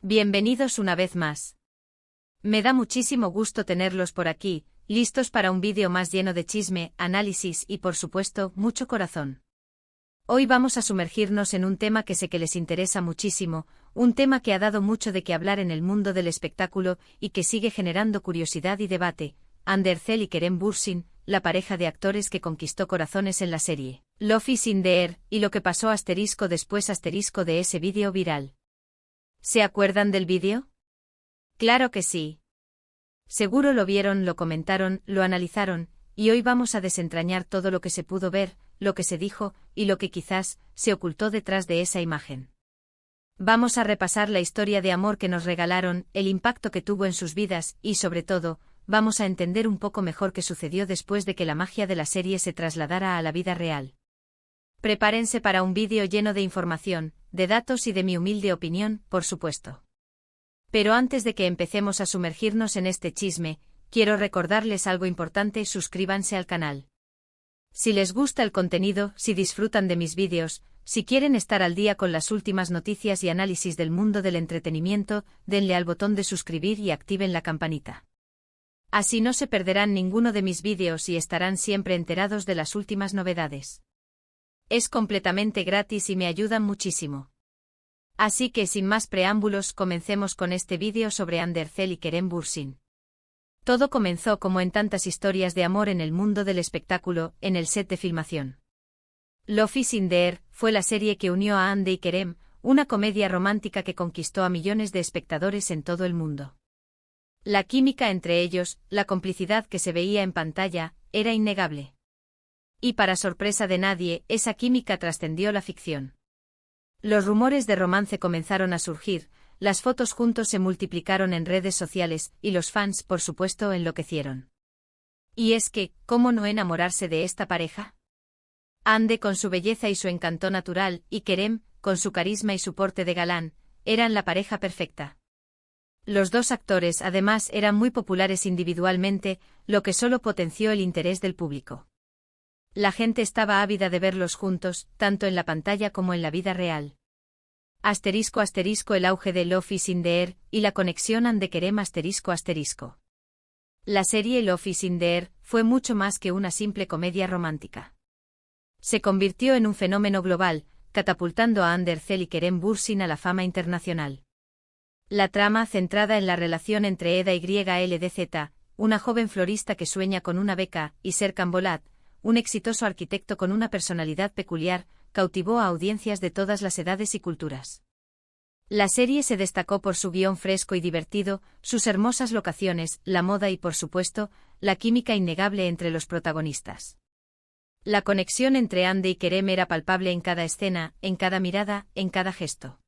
Bienvenidos una vez más. Me da muchísimo gusto tenerlos por aquí, listos para un vídeo más lleno de chisme, análisis y por supuesto, mucho corazón. Hoy vamos a sumergirnos en un tema que sé que les interesa muchísimo, un tema que ha dado mucho de qué hablar en el mundo del espectáculo y que sigue generando curiosidad y debate: Hande Erçel y Kerem Bürsin, la pareja de actores que conquistó corazones en la serie Love is in the Air, y lo que pasó después de ese vídeo viral. ¿Se acuerdan del vídeo? Claro que sí. Seguro lo vieron, lo comentaron, lo analizaron, y hoy vamos a desentrañar todo lo que se pudo ver, lo que se dijo, y lo que quizás se ocultó detrás de esa imagen. Vamos a repasar la historia de amor que nos regalaron, el impacto que tuvo en sus vidas, y sobre todo, vamos a entender un poco mejor qué sucedió después de que la magia de la serie se trasladara a la vida real. Prepárense para un vídeo lleno de información, de datos y de mi humilde opinión, por supuesto. Pero antes de que empecemos a sumergirnos en este chisme, quiero recordarles algo importante: suscríbanse al canal. Si les gusta el contenido, si disfrutan de mis vídeos, si quieren estar al día con las últimas noticias y análisis del mundo del entretenimiento, denle al botón de suscribir y activen la campanita. Así no se perderán ninguno de mis vídeos y estarán siempre enterados de las últimas novedades. Es completamente gratis y me ayudan muchísimo. Así que sin más preámbulos, comencemos con este vídeo sobre Hande Erçel y Kerem Bürsin. Todo comenzó como en tantas historias de amor en el mundo del espectáculo, en el set de filmación. Love is in the Air fue la serie que unió a Hande y Kerem, una comedia romántica que conquistó a millones de espectadores en todo el mundo. La química entre ellos, la complicidad que se veía en pantalla, era innegable. Y para sorpresa de nadie, esa química trascendió la ficción. Los rumores de romance comenzaron a surgir, las fotos juntos se multiplicaron en redes sociales, y los fans, por supuesto, enloquecieron. Y es que, ¿cómo no enamorarse de esta pareja? Hande con su belleza y su encanto natural, y Kerem, con su carisma y su porte de galán, eran la pareja perfecta. Los dos actores además eran muy populares individualmente, lo que solo potenció el interés del público. La gente estaba ávida de verlos juntos, tanto en la pantalla como en la vida real. *** El auge de Love is in the Air, y la conexión Hande Kerem ***. La serie Love is in the Air fue mucho más que una simple comedia romántica. Se convirtió en un fenómeno global, catapultando a Hande Erçel y Kerem Bürsin a la fama internacional. La trama, centrada en la relación entre Eda YLDZ, una joven florista que sueña con una beca, y Serkan Bolat, un exitoso arquitecto con una personalidad peculiar, cautivó a audiencias de todas las edades y culturas. La serie se destacó por su guión fresco y divertido, sus hermosas locaciones, la moda y por supuesto, la química innegable entre los protagonistas. La conexión entre Hande y Kerem era palpable en cada escena, en cada mirada, en cada gesto.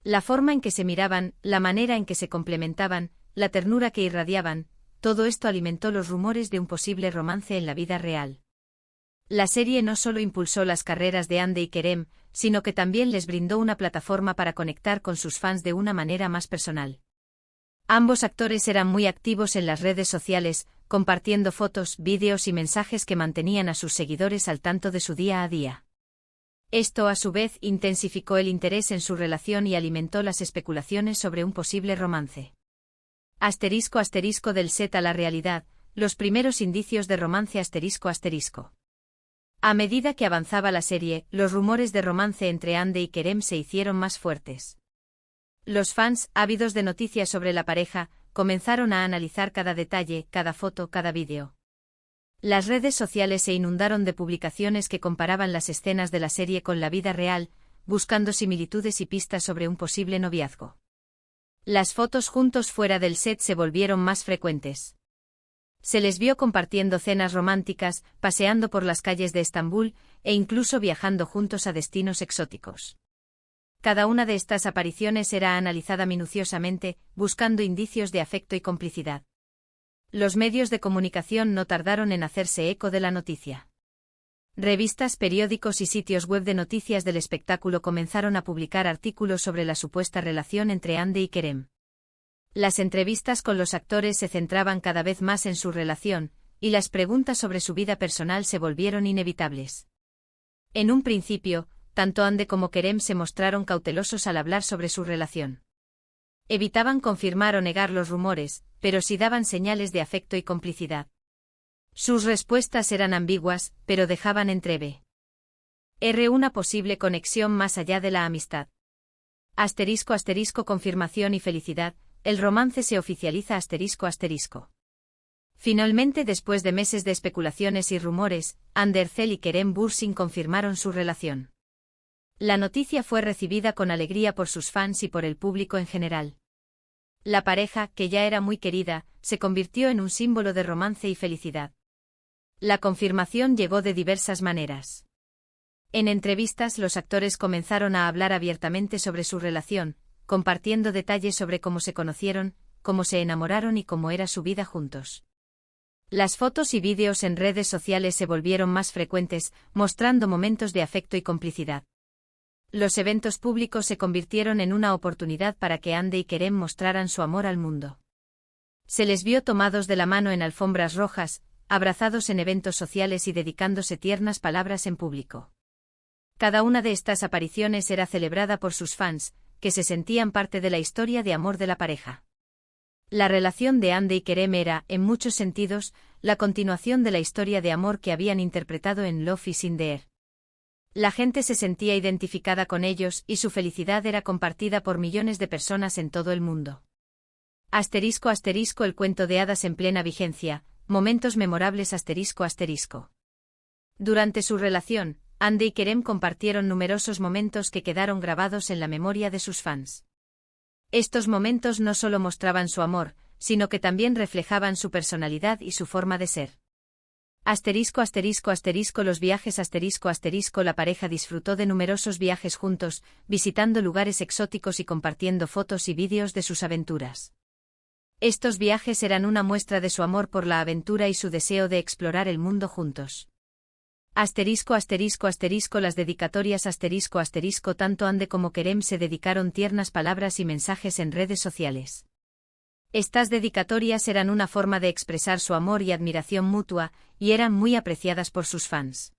La forma en que se miraban, la manera en que se complementaban, la ternura que irradiaban, todo esto alimentó los rumores de un posible romance en la vida real. La serie no solo impulsó las carreras de Hande y Kerem, sino que también les brindó una plataforma para conectar con sus fans de una manera más personal. Ambos actores eran muy activos en las redes sociales, compartiendo fotos, vídeos y mensajes que mantenían a sus seguidores al tanto de su día a día. Esto, a su vez, intensificó el interés en su relación y alimentó las especulaciones sobre un posible romance. *** Del set a la realidad, los primeros indicios de romance ***. A medida que avanzaba la serie, los rumores de romance entre Hande y Kerem se hicieron más fuertes. Los fans, ávidos de noticias sobre la pareja, comenzaron a analizar cada detalle, cada foto, cada vídeo. Las redes sociales se inundaron de publicaciones que comparaban las escenas de la serie con la vida real, buscando similitudes y pistas sobre un posible noviazgo. Las fotos juntos fuera del set se volvieron más frecuentes. Se les vio compartiendo cenas románticas, paseando por las calles de Estambul, e incluso viajando juntos a destinos exóticos. Cada una de estas apariciones era analizada minuciosamente, buscando indicios de afecto y complicidad. Los medios de comunicación no tardaron en hacerse eco de la noticia. Revistas, periódicos y sitios web de noticias del espectáculo comenzaron a publicar artículos sobre la supuesta relación entre Hande y Kerem. Las entrevistas con los actores se centraban cada vez más en su relación, y las preguntas sobre su vida personal se volvieron inevitables. En un principio, tanto Hande como Kerem se mostraron cautelosos al hablar sobre su relación. Evitaban confirmar o negar los rumores, pero sí daban señales de afecto y complicidad. Sus respuestas eran ambiguas, pero dejaban entrever una posible conexión más allá de la amistad. Asterisco asterisco confirmación y felicidad, el romance se oficializa asterisco asterisco. Finalmente, después de meses de especulaciones y rumores, Andercel y Kerem Bürsin confirmaron su relación. La noticia fue recibida con alegría por sus fans y por el público en general. La pareja, que ya era muy querida, se convirtió en un símbolo de romance y felicidad. La confirmación llegó de diversas maneras. En entrevistas, los actores comenzaron a hablar abiertamente sobre su relación, compartiendo detalles sobre cómo se conocieron, cómo se enamoraron y cómo era su vida juntos. Las fotos y vídeos en redes sociales se volvieron más frecuentes, mostrando momentos de afecto y complicidad. Los eventos públicos se convirtieron en una oportunidad para que Hande y Kerem mostraran su amor al mundo. Se les vio tomados de la mano en alfombras rojas, abrazados en eventos sociales y dedicándose tiernas palabras en público. Cada una de estas apariciones era celebrada por sus fans, que se sentían parte de la historia de amor de la pareja. La relación de Hande y Kerem era, en muchos sentidos, la continuación de la historia de amor que habían interpretado en Love is in the Air. La gente se sentía identificada con ellos y su felicidad era compartida por millones de personas en todo el mundo. Asterisco asterisco el cuento de hadas en plena vigencia, momentos memorables asterisco asterisco. Durante su relación, Hande y Kerem compartieron numerosos momentos que quedaron grabados en la memoria de sus fans. Estos momentos no solo mostraban su amor, sino que también reflejaban su personalidad y su forma de ser. Asterisco asterisco asterisco los viajes asterisco asterisco la pareja disfrutó de numerosos viajes juntos, visitando lugares exóticos y compartiendo fotos y vídeos de sus aventuras. Estos viajes eran una muestra de su amor por la aventura y su deseo de explorar el mundo juntos. Asterisco asterisco asterisco las dedicatorias asterisco asterisco tanto Hande como Kerem se dedicaron tiernas palabras y mensajes en redes sociales. Estas dedicatorias eran una forma de expresar su amor y admiración mutua, y eran muy apreciadas por sus fans.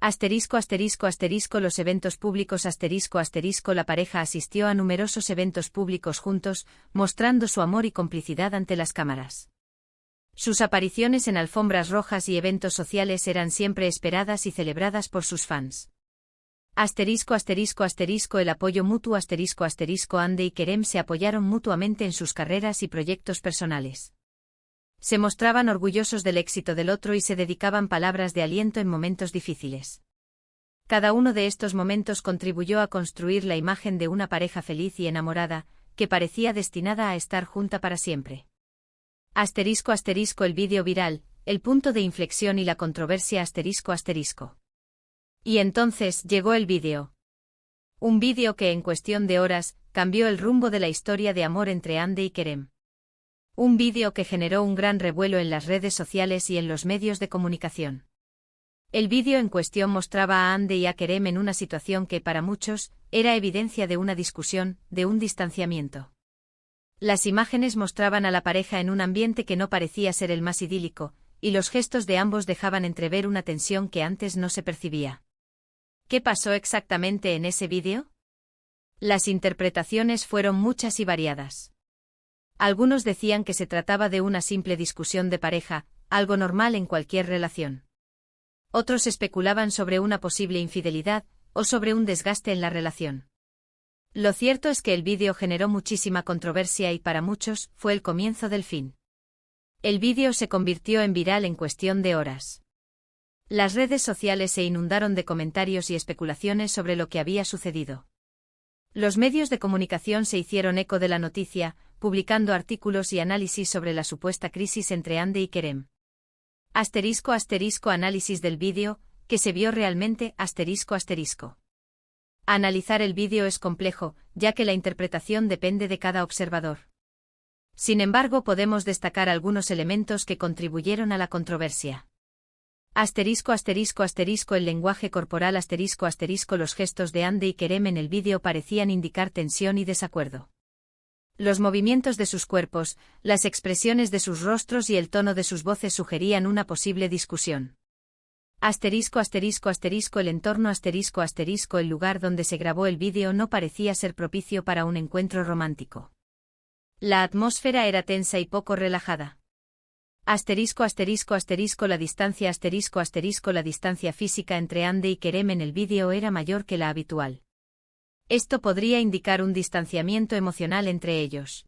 Asterisco asterisco asterisco los eventos públicos asterisco asterisco la pareja asistió a numerosos eventos públicos juntos, mostrando su amor y complicidad ante las cámaras. Sus apariciones en alfombras rojas y eventos sociales eran siempre esperadas y celebradas por sus fans. Asterisco asterisco asterisco el apoyo mutuo asterisco asterisco Hande y Kerem se apoyaron mutuamente en sus carreras y proyectos personales. Se mostraban orgullosos del éxito del otro y se dedicaban palabras de aliento en momentos difíciles. Cada uno de estos momentos contribuyó a construir la imagen de una pareja feliz y enamorada, que parecía destinada a estar junta para siempre. Asterisco asterisco el vídeo viral, el punto de inflexión y la controversia asterisco asterisco. Y entonces llegó el vídeo. Un vídeo que en cuestión de horas, cambió el rumbo de la historia de amor entre Hande y Kerem. Un vídeo que generó un gran revuelo en las redes sociales y en los medios de comunicación. El vídeo en cuestión mostraba a Hande y a Kerem en una situación que para muchos, era evidencia de una discusión, de un distanciamiento. Las imágenes mostraban a la pareja en un ambiente que no parecía ser el más idílico, y los gestos de ambos dejaban entrever una tensión que antes no se percibía. ¿Qué pasó exactamente en ese vídeo? Las interpretaciones fueron muchas y variadas. Algunos decían que se trataba de una simple discusión de pareja, algo normal en cualquier relación. Otros especulaban sobre una posible infidelidad, o sobre un desgaste en la relación. Lo cierto es que el vídeo generó muchísima controversia y para muchos, fue el comienzo del fin. El vídeo se convirtió en viral en cuestión de horas. Las redes sociales se inundaron de comentarios y especulaciones sobre lo que había sucedido. Los medios de comunicación se hicieron eco de la noticia, publicando artículos y análisis sobre la supuesta crisis entre Hande y Kerem. Asterisco asterisco análisis del vídeo, que se vio realmente asterisco asterisco. Analizar el vídeo es complejo, ya que la interpretación depende de cada observador. Sin embargo, podemos destacar algunos elementos que contribuyeron a la controversia. Asterisco asterisco asterisco el lenguaje corporal asterisco asterisco los gestos de Hande y Kerem en el vídeo parecían indicar tensión y desacuerdo. Los movimientos de sus cuerpos, las expresiones de sus rostros y el tono de sus voces sugerían una posible discusión. Asterisco asterisco asterisco el entorno asterisco asterisco el lugar donde se grabó el vídeo no parecía ser propicio para un encuentro romántico. La atmósfera era tensa y poco relajada. Asterisco asterisco asterisco la distancia asterisco asterisco la distancia física entre Ande y Kerem en el vídeo era mayor que la habitual. Esto podría indicar un distanciamiento emocional entre ellos.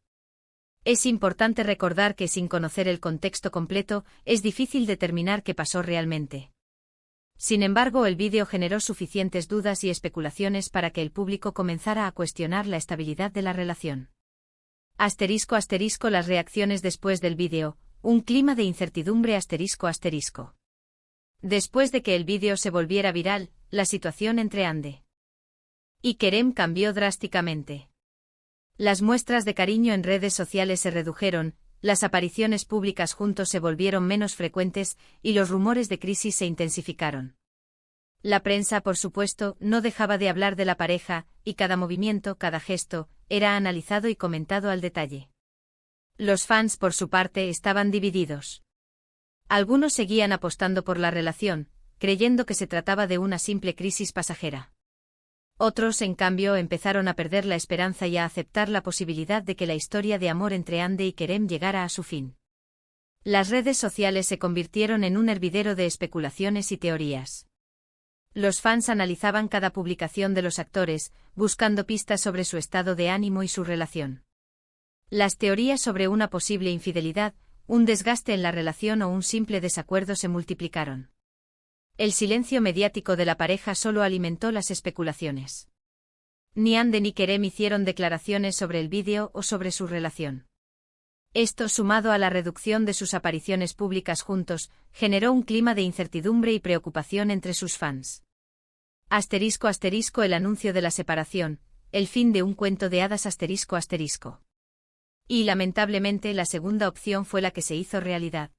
Es importante recordar que sin conocer el contexto completo, es difícil determinar qué pasó realmente. Sin embargo, el vídeo generó suficientes dudas y especulaciones para que el público comenzara a cuestionar la estabilidad de la relación. Asterisco asterisco las reacciones después del vídeo, un clima de incertidumbre asterisco asterisco. Después de que el vídeo se volviera viral, la situación entre Ande y Kerem cambió drásticamente. Las muestras de cariño en redes sociales se redujeron, las apariciones públicas juntos se volvieron menos frecuentes y los rumores de crisis se intensificaron. La prensa, por supuesto, no dejaba de hablar de la pareja, y cada movimiento, cada gesto, era analizado y comentado al detalle. Los fans, por su parte, estaban divididos. Algunos seguían apostando por la relación, creyendo que se trataba de una simple crisis pasajera. Otros, en cambio, empezaron a perder la esperanza y a aceptar la posibilidad de que la historia de amor entre Ande y Kerem llegara a su fin. Las redes sociales se convirtieron en un hervidero de especulaciones y teorías. Los fans analizaban cada publicación de los actores, buscando pistas sobre su estado de ánimo y su relación. Las teorías sobre una posible infidelidad, un desgaste en la relación o un simple desacuerdo se multiplicaron. El silencio mediático de la pareja solo alimentó las especulaciones. Ni Ande ni Kerem hicieron declaraciones sobre el vídeo o sobre su relación. Esto, sumado a la reducción de sus apariciones públicas juntos, generó un clima de incertidumbre y preocupación entre sus fans. Asterisco asterisco el anuncio de la separación, el fin de un cuento de hadas asterisco asterisco. Y lamentablemente la segunda opción fue la que se hizo realidad.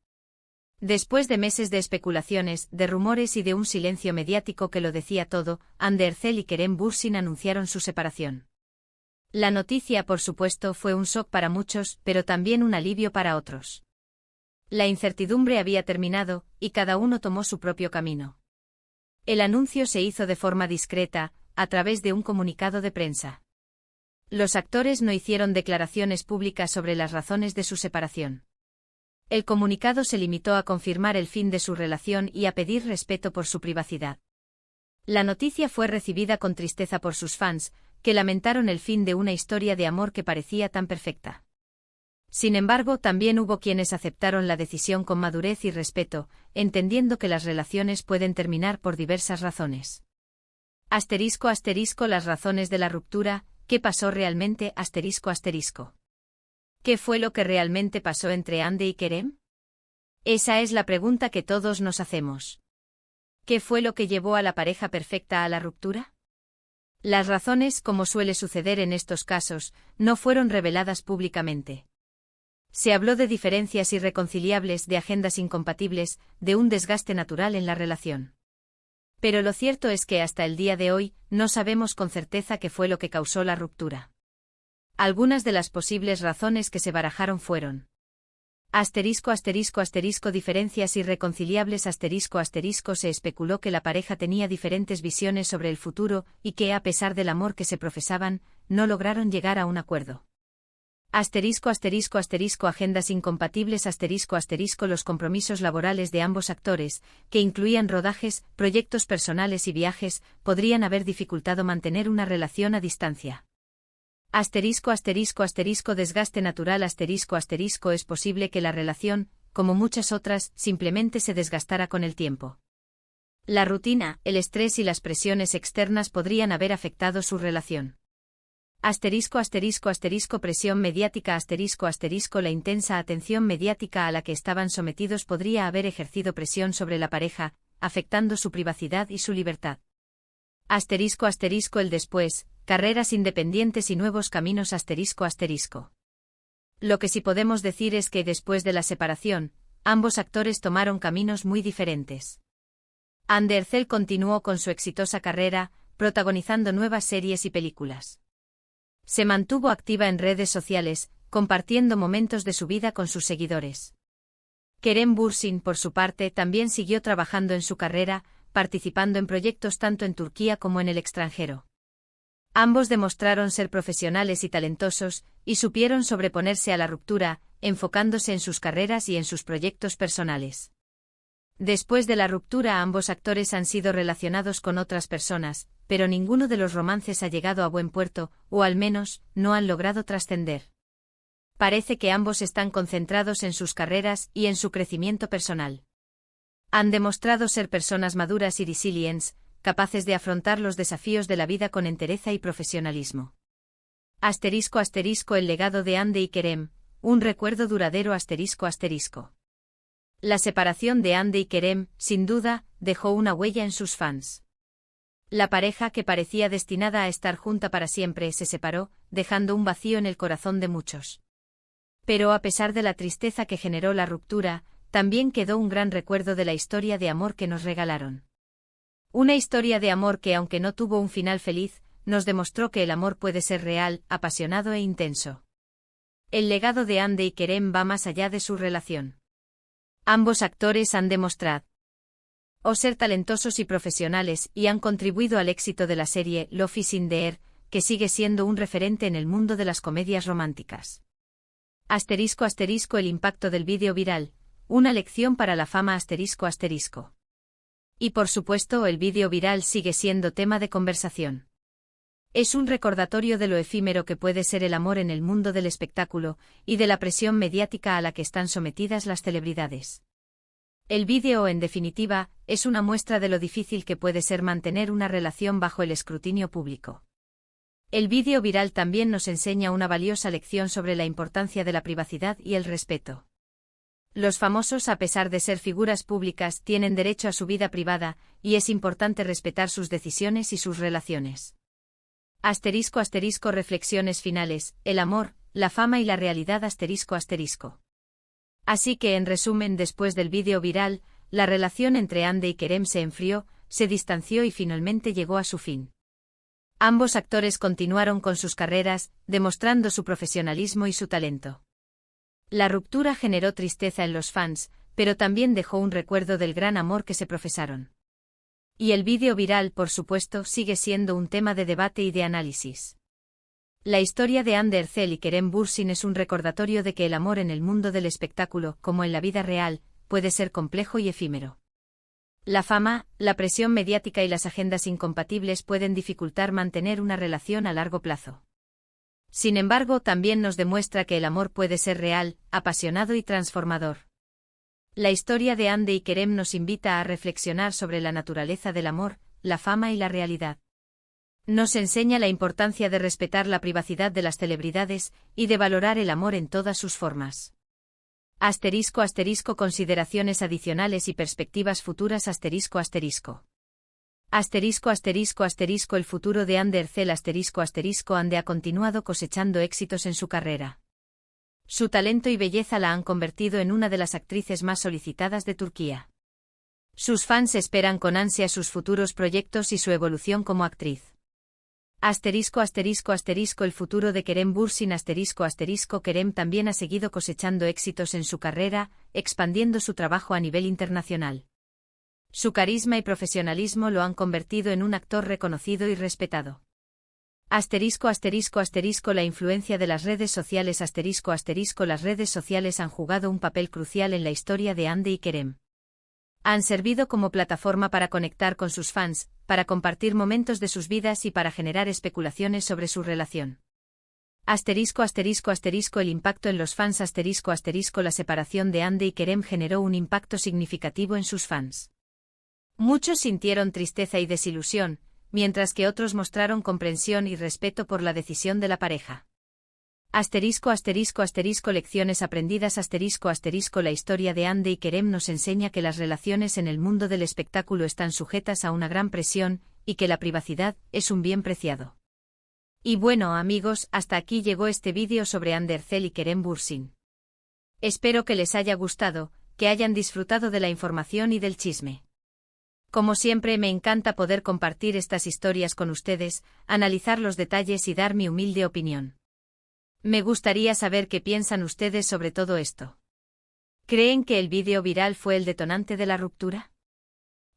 Después de meses de especulaciones, de rumores y de un silencio mediático que lo decía todo, Ande Erçel y Kerem Bürsin anunciaron su separación. La noticia, por supuesto, fue un shock para muchos, pero también un alivio para otros. La incertidumbre había terminado, y cada uno tomó su propio camino. El anuncio se hizo de forma discreta, a través de un comunicado de prensa. Los actores no hicieron declaraciones públicas sobre las razones de su separación. El comunicado se limitó a confirmar el fin de su relación y a pedir respeto por su privacidad. La noticia fue recibida con tristeza por sus fans, que lamentaron el fin de una historia de amor que parecía tan perfecta. Sin embargo, también hubo quienes aceptaron la decisión con madurez y respeto, entendiendo que las relaciones pueden terminar por diversas razones. Asterisco asterisco las razones de la ruptura, ¿qué pasó realmente? Asterisco asterisco. ¿Qué fue lo que realmente pasó entre Ande y Kerem? Esa es la pregunta que todos nos hacemos. ¿Qué fue lo que llevó a la pareja perfecta a la ruptura? Las razones, como suele suceder en estos casos, no fueron reveladas públicamente. Se habló de diferencias irreconciliables, de agendas incompatibles, de un desgaste natural en la relación. Pero lo cierto es que hasta el día de hoy, no sabemos con certeza qué fue lo que causó la ruptura. Algunas de las posibles razones que se barajaron fueron: asterisco asterisco asterisco diferencias irreconciliables asterisco asterisco se especuló que la pareja tenía diferentes visiones sobre el futuro y que, a pesar del amor que se profesaban, no lograron llegar a un acuerdo. Asterisco asterisco asterisco agendas incompatibles asterisco asterisco los compromisos laborales de ambos actores, que incluían rodajes, proyectos personales y viajes, podrían haber dificultado mantener una relación a distancia. Asterisco asterisco asterisco desgaste natural asterisco asterisco es posible que la relación, como muchas otras, simplemente se desgastara con el tiempo. La rutina, el estrés y las presiones externas podrían haber afectado su relación. Asterisco asterisco asterisco presión mediática asterisco asterisco la intensa atención mediática a la que estaban sometidos podría haber ejercido presión sobre la pareja, afectando su privacidad y su libertad. Asterisco asterisco el después, carreras independientes y nuevos caminos asterisco asterisco. Lo que sí podemos decir es que después de la separación, ambos actores tomaron caminos muy diferentes. Ande Erçel continuó con su exitosa carrera, protagonizando nuevas series y películas. Se mantuvo activa en redes sociales, compartiendo momentos de su vida con sus seguidores. Kerem Bürsin, por su parte, también siguió trabajando en su carrera, participando en proyectos tanto en Turquía como en el extranjero. Ambos demostraron ser profesionales y talentosos, y supieron sobreponerse a la ruptura, enfocándose en sus carreras y en sus proyectos personales. Después de la ruptura, ambos actores han sido relacionados con otras personas, pero ninguno de los romances ha llegado a buen puerto, o al menos, no han logrado trascender. Parece que ambos están concentrados en sus carreras y en su crecimiento personal. Han demostrado ser personas maduras y resilientes, capaces de afrontar los desafíos de la vida con entereza y profesionalismo. *** El legado de Hande y Kerem, un recuerdo duradero ***. La separación de Hande y Kerem, sin duda, dejó una huella en sus fans. La pareja que parecía destinada a estar junta para siempre se separó, dejando un vacío en el corazón de muchos. Pero a pesar de la tristeza que generó la ruptura, también quedó un gran recuerdo de la historia de amor que nos regalaron. Una historia de amor que, aunque no tuvo un final feliz, nos demostró que el amor puede ser real, apasionado e intenso. El legado de Hande y Kerem va más allá de su relación. Ambos actores han demostrado ser talentosos y profesionales y han contribuido al éxito de la serie Love is in the Air, que sigue siendo un referente en el mundo de las comedias románticas. *** El impacto del vídeo viral, una lección para la fama ***. Y por supuesto, el vídeo viral sigue siendo tema de conversación. Es un recordatorio de lo efímero que puede ser el amor en el mundo del espectáculo y de la presión mediática a la que están sometidas las celebridades. El vídeo, en definitiva, es una muestra de lo difícil que puede ser mantener una relación bajo el escrutinio público. El vídeo viral también nos enseña una valiosa lección sobre la importancia de la privacidad y el respeto. Los famosos, a pesar de ser figuras públicas, tienen derecho a su vida privada, y es importante respetar sus decisiones y sus relaciones. ***. Reflexiones finales, el amor, la fama y la realidad ***. Así que, en resumen, después del vídeo viral, la relación entre Hande y Kerem se enfrió, se distanció y finalmente llegó a su fin. Ambos actores continuaron con sus carreras, demostrando su profesionalismo y su talento. La ruptura generó tristeza en los fans, pero también dejó un recuerdo del gran amor que se profesaron. Y el vídeo viral, por supuesto, sigue siendo un tema de debate y de análisis. La historia de Hande Erçel y Kerem Bürsin es un recordatorio de que el amor en el mundo del espectáculo, como en la vida real, puede ser complejo y efímero. La fama, la presión mediática y las agendas incompatibles pueden dificultar mantener una relación a largo plazo. Sin embargo, también nos demuestra que el amor puede ser real, apasionado y transformador. La historia de Hande y Kerem nos invita a reflexionar sobre la naturaleza del amor, la fama y la realidad. Nos enseña la importancia de respetar la privacidad de las celebridades y de valorar el amor en todas sus formas. ***. Consideraciones adicionales y perspectivas futuras ****. El futuro de Hande Erçel Hande ha continuado cosechando éxitos en su carrera. Su talento y belleza la han convertido en una de las actrices más solicitadas de Turquía. Sus fans esperan con ansia sus futuros proyectos y su evolución como actriz. El futuro de Kerem Bürsin Kerem también ha seguido cosechando éxitos en su carrera, expandiendo su trabajo a nivel internacional. Su carisma y profesionalismo lo han convertido en un actor reconocido y respetado. La influencia de las redes sociales Las redes sociales han jugado un papel crucial en la historia de Hande y Kerem. Han servido como plataforma para conectar con sus fans, para compartir momentos de sus vidas y para generar especulaciones sobre su relación. El impacto en los fans La separación de Hande y Kerem generó un impacto significativo en sus fans. Muchos sintieron tristeza y desilusión, mientras que otros mostraron comprensión y respeto por la decisión de la pareja. Lecciones aprendidas La historia de Hande y Kerem nos enseña que las relaciones en el mundo del espectáculo están sujetas a una gran presión, y que la privacidad es un bien preciado. Y bueno, amigos, hasta aquí llegó este vídeo sobre Hande Erçel y Kerem Bürsin. Espero que les haya gustado, que hayan disfrutado de la información y del chisme. Como siempre, me encanta poder compartir estas historias con ustedes, analizar los detalles y dar mi humilde opinión. Me gustaría saber qué piensan ustedes sobre todo esto. ¿Creen que el vídeo viral fue el detonante de la ruptura?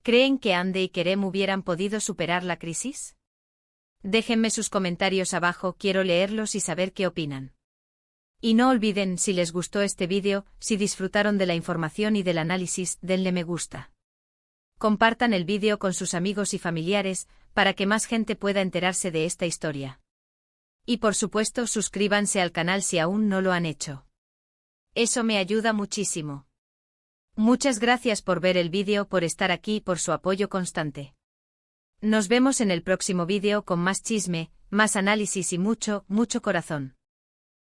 ¿Creen que Hande y Kerem hubieran podido superar la crisis? Déjenme sus comentarios abajo, quiero leerlos y saber qué opinan. Y no olviden, si les gustó este vídeo, si disfrutaron de la información y del análisis, denle me gusta. Compartan el vídeo con sus amigos y familiares, para que más gente pueda enterarse de esta historia. Y por supuesto, suscríbanse al canal si aún no lo han hecho. Eso me ayuda muchísimo. Muchas gracias por ver el vídeo, por estar aquí y por su apoyo constante. Nos vemos en el próximo vídeo con más chisme, más análisis y mucho, mucho corazón.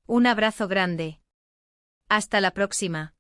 Un abrazo grande. Hasta la próxima.